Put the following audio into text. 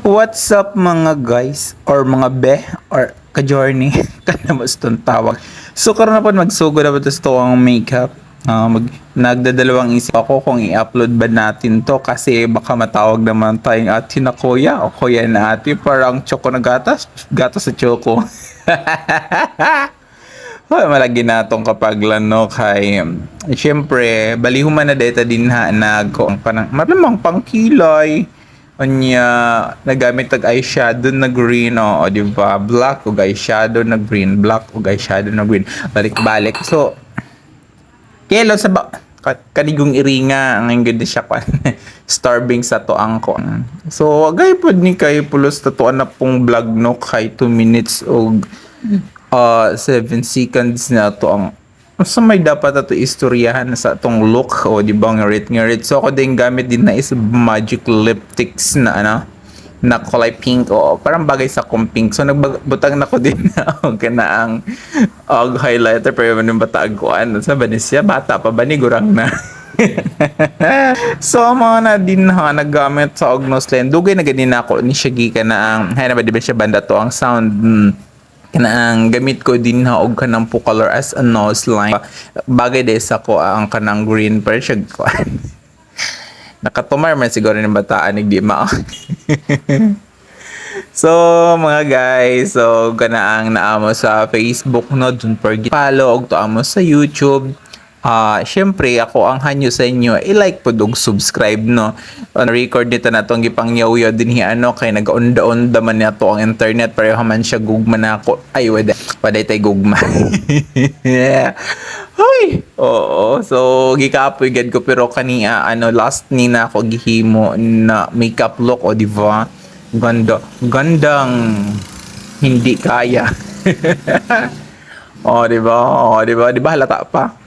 What's up mga guys or mga be or ka-journey kanamas tong tawag. So karon na po magsugod na po to ang makeup. Nagdadalawang isip ako kung i-upload ba natin to kasi baka matawag naman tayong ate na kuya o kuya na ate parang choco na gatas, gatas sa choco. Hoy, malagi na itong kapag lano kay syempre balihuman na data din ha nag ang panang malamang pangkilay anya nagamit tag eyeshadow na green o di ba black ug eyeshadow na green black ug eyeshadow na green balik-balik so kelo sa kanigong iringa ang ganda siya kan starving sa to angko so agay pod ni kay pulos tatuan na pong vlog no kay 2 minutes og 7 seconds na to ang sa may dapat ato istoryahan sa atong look o di ba ngarit so ako din gamit din na is magic lipsticks na na kulay pink o parang bagay sa kong pink so nagbutang na ko din na og kanaang highlighter pero man bataag ko sa banisya bata pa ba ni gurang na so mga na din ha naggamit sa Ognos Len dugay na ganin ako ni siya gikan na ang hay na ba di ba siya banda to ang sound kanang gamit ko din ha og kanang po color as a nose line bagay des ako ang kanang green pero siya ko nakatumar man siguro ng bataan di ma so mga guys so kanaang naamo sa Facebook no don't forget follow og to amo sa YouTube. Syempre ako ang hanyo sa inyo i-like po og subscribe no on record nito na tong gipangyaw din hi kay nagaunda-unda man nato ang internet pareho man siya gugma na ako ay waday tay gugma yeah. Hoy oo so gikapoy gad ko pero kaniya last ni na ako gihimo na makeup look o diba gandang hindi kaya. Di ba halata pa